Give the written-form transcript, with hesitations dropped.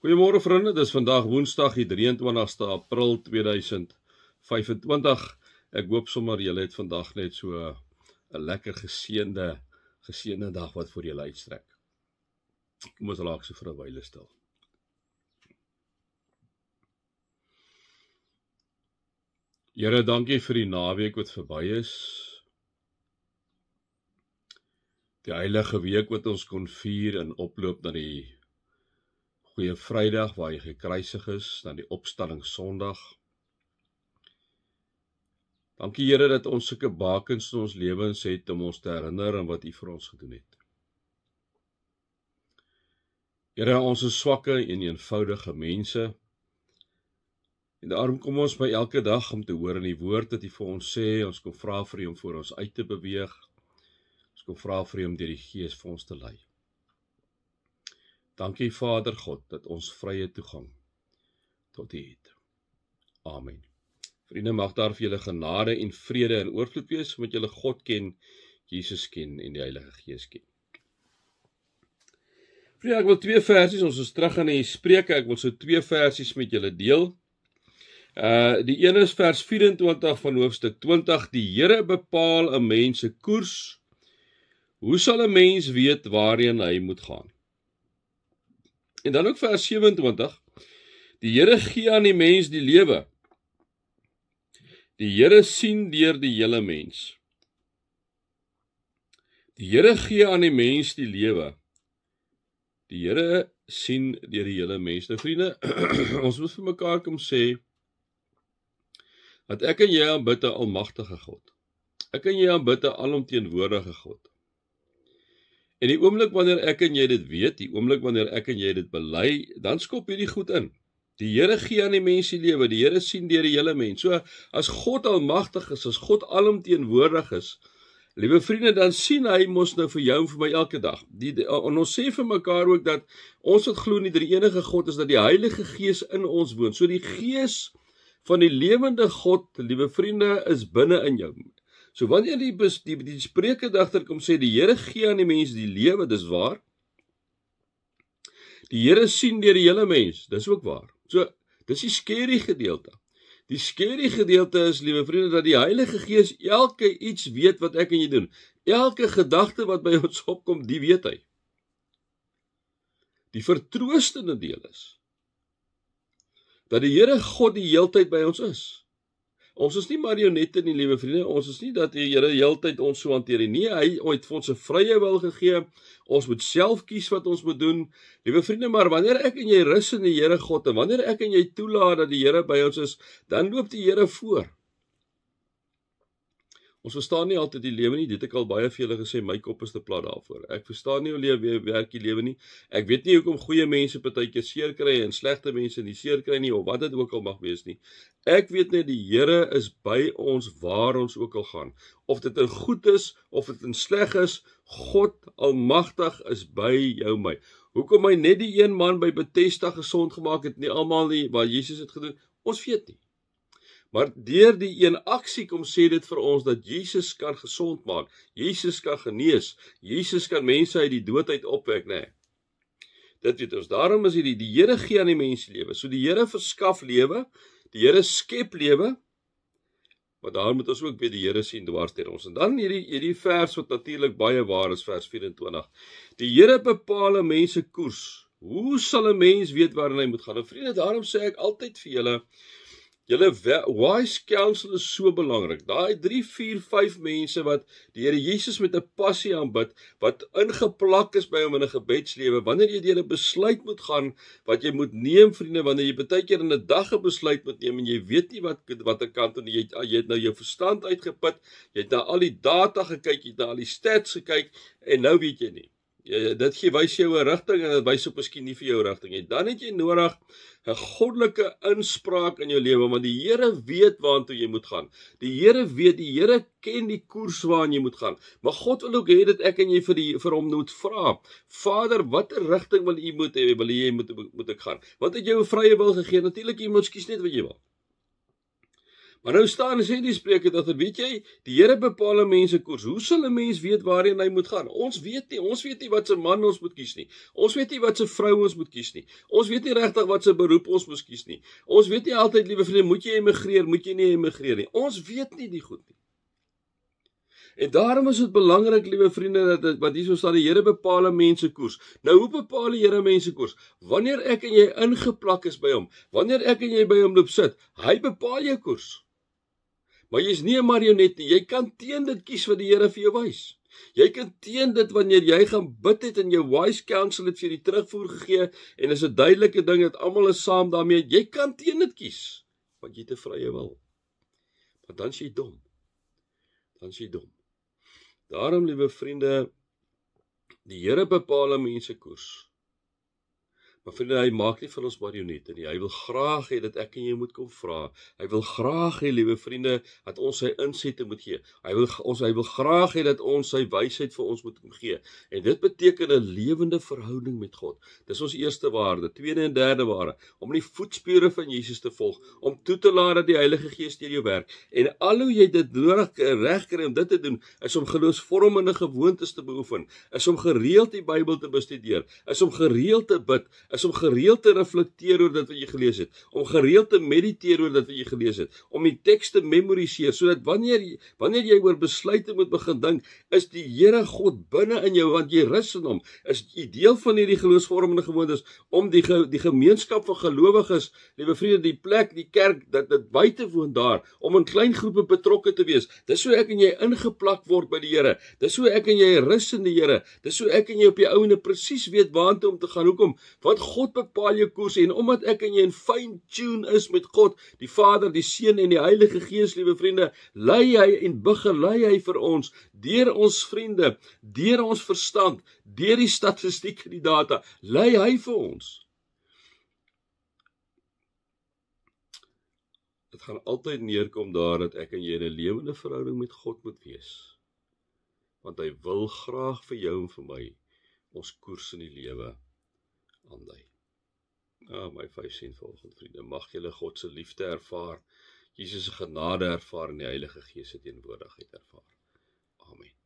Goeiemôre vriende, dis vandag Woensdag die 23ste April 2025. Ek hoop sommer julle het vandag net so 'n lekker geseënde dag wat voor julle uitstrek. Kom ons raak so vir 'n wyle stil. Here, dankie vir die naweek wat verby is. Die heilige week wat ons kon vier in oploop na die Goeie Vrydag waar hy gekruisig is, na die opstanding Sondag. Dankie Here dat ons sulke bakens in ons lewens het om ons te herinner aan wat U vir ons gedoen het. Here, ons is swakke en eenvoudige mense. En daarom kom ons by elke dag om te hoor in die woord dat U vir ons sê, ons kom vra vir U om voor ons uit te beweeg. Ons kom vra vir U om deur die Gees vir ons te lei. Dankie Vader God dat ons vrye toegang tot U het. Amen. Vriende, mag daar vir julle genade en vrede en oorvloed wees, omdat julle God ken, Jesus ken en die Heilige Gees ken. Vriende, ek wil 2 versies, ons is terug in die Spreuke, ek wil so 2 versies met julle deel. Die een is vers 24 van hoofstuk 20, die Here bepaal 'n mens se koers. Hoe sal 'n mens weet waarheen hy moet gaan? En dan ook vers 27, die Here gee aan die mens die lewe. Die Here sien deur die hele mens. Die Here gee aan die mens die lewe. Die Here sien deur die hele mens. Nou vriende, ons moet vir mekaar kom sê, dat ek en jy aanbid 'n almagtige God. Ek en jy aanbid 'n alomteenwoordige God. En die oomblik wanneer ek en jy dit weet, die oomblik wanneer ek en jy dit bely, dan skop hierdie goed in. Die Here gee aan die mens die lewe, die Here sien deur die hele mens. So, as God almagtig is, as God alomteenwoordig is, liewe vriende, dan sien hy mos nou vir jou en vir my elke dag. En ons sê vir mekaar ook dat ons wat glo in die enige God is, dat die Heilige Gees in ons woon. So die Gees van die lewende God, liewe vriende, is binne in jou. So wanneer die Spreuke digter kom sê, die Here gee aan die mens die lewe, dis waar. Die Here sien deur die hele mens, dis ook waar. So, dis die scary gedeelte. Die scary gedeelte is, liewe vriende, dat die Heilige Gees elke iets weet wat ek en jy doen. Elke gedagte wat by ons opkom, die weet hy. Die vertroostende deel is, dat die Here God die heeltyd by ons is. Ons is nie marionette nie, liewe vriende, ons is nie dat die Here die heeltyd ons so hanteer nie. Nee, hy het vir ons 'n vrye wil gegee, ons moet self kies wat ons moet doen. Liewe vriende, maar wanneer ek en jy rus in die Here God, en wanneer ek en jy toelaat dat die Here by ons is, dan loop die Here voor. Ons verstaan nie altyd die lewe nie, dit het ek al baie vir julle gesê, my kop is te plat daarvoor. Ek verstaan nie hoe werk die lewe nie. Ek weet nie hoekom goeie mense partykeer seer kry en slegte mense nie seer kry nie, of wat dit ook al mag wees nie. Ek weet net die Here is by ons waar ons ook al gaan. Of dit in goed is, of dit in sleg is, God almagtig is by jou my. Hoekom hy net die een man by Bethesda gesond gemaak het, nie almal nie, wat Jesus het gedoen, ons weet nie. Maar deur die een aksie kom sê dit vir ons dat Jesus kan gesond maak, Jesus kan genees, Jesus kan mense uit die dood uit opwek, nee. Dit weet ons, daarom is die Here gee aan die mens lewe, so die Here verskaf lewe, die Here skep lewe, maar daar moet ons ook weer die Here sien dwars deur ons. En dan hierdie vers wat natuurlik baie waar is, vers 24, die Here bepaal 'n mens se koers, hoe sal 'n mens weet waarin hy moet gaan? En vriende, daarom sê ek altyd vir julle, wise counsel is so belangrik. Daai 3, 4, 5 mense wat die Here Jesus met 'n passie aanbid, wat ingeplak is by hom in 'n gebedslewe, wanneer jy deur 'n besluit moet gaan, wat jy moet neem, vriende, wanneer jy baie keer in 'n dag 'n besluit moet neem, en jy weet nie wat 'n kant, en jy het nou jou verstand uitgeput, jy het na al die data gekyk, jy het na al die stats gekyk, en nou weet jy nie. Dit wys jou 'n rigting, en dit wys op miskien nie vir jou rigting nie. Dan het jy nodig 'n goddelike inspraak in jou lewe, want die Here weet waartoe jy moet gaan. Die Here weet, die Here ken die koers waarin jy moet gaan. Maar God wil ook hê dat ek en jy vir hom moet vra. Vader, watter rigting wil jy moet ek gaan? Want het jy 'n vrye wil gegee? Natuurlik, jy moet kies net wat jy wil. Maar nou staan en sê die Spreuke dat weet jy, die Here bepaal 'n mens se koers. Hoe sal 'n mens weet waarheen hy moet gaan? Ons weet nie wat se man ons moet kies nie. Ons weet nie wat se vrou ons moet kies nie. Ons weet nie regtig wat se beroep ons moet kies nie. Ons weet nie altyd, liewe vriende, moet jy emigreer, moet jy nie emigreer nie. Ons weet nie die goed nie. En daarom is dit belangrik, liewe vriende, dat wat hierso staan, die Here bepaal 'n mens se koers. Nou, hoe bepaal die Here mense koers? Wanneer ek en jy ingeplak is by hom, wanneer ek en jy by hom loop sit, hy bepaal jou koers. Maar jy's nie 'n marionet nie, jy kan teen dit kies wat die Here vir jou wys. Jy kan teen dit wanneer jy gaan bid het en jou wise counsel het vir die terugvoer gegee en is 'n duidelike ding dat almal is saam daarmee, jy kan teen dit kies, want jy het 'n vrye wil. Maar dan is jy dom. Daarom, liewe vriende, die Here bepaal 'n mens se koers. Maar vriende, hy maak nie van ons marionette nie. Hy wil graag hê dat ek en jy moet kom vra. Hy wil graag hê, liewe vriende, dat ons sy insette moet gee. Hy wil graag hê dat ons sy wysheid vir ons moet gee. En dit beteken 'n lewende verhouding met God. Dis ons eerste waarde. Tweede en derde waarde, om die voetspore van Jesus te volg, om toe te laat dat die Heilige Gees deur jou werk. En al hoe jy dit nodig regkry om dit te doen, is om geloofsvormende gewoontes te beoefen, is om gereeld die Bybel te bestudeer, is om gereeld te bid, is om gereeld te reflekteer oor dit wat jy gelees het, om gereeld te mediteer oor dit wat jy gelees het, om die teks te memoriseer, sodat wanneer jy oor besluite moet begin dink, is die Here God binne in jou, want jy rus in hom, is die deel van hierdie geloofsvormende gewoontes, om die gemeenskap van gelowiges, liewe vriende, die plek, die kerk, dat dit buite woon daar, om in klein groepe betrokke te wees, dis so ek en jy ingeplak word by die Here, dis so ek en jy rus in die Here, dis so ek en jy op die ouene presies weet waantoe om te gaan. Hoekom? Want God bepaal jou koers, en omdat ek en jy in fine tune is met God, die Vader, die Seun en die Heilige Gees, liewe vriende, lei hy en begelei hy vir ons, deur ons vriende, deur ons verstand, deur die statistiek en die data, lei hy vir ons. Dit gaan altyd neerkom daar dat ek en jy in 'n lewende verhouding met God moet wees. Want hy wil graag vir jou en vir my ons koers in die lewe aandui. My 5 cent volgende vriende, mag julle God se liefde ervaar, Jesus se genade ervaar en die Heilige Gees se teenwoordigheid ervaar. Amen.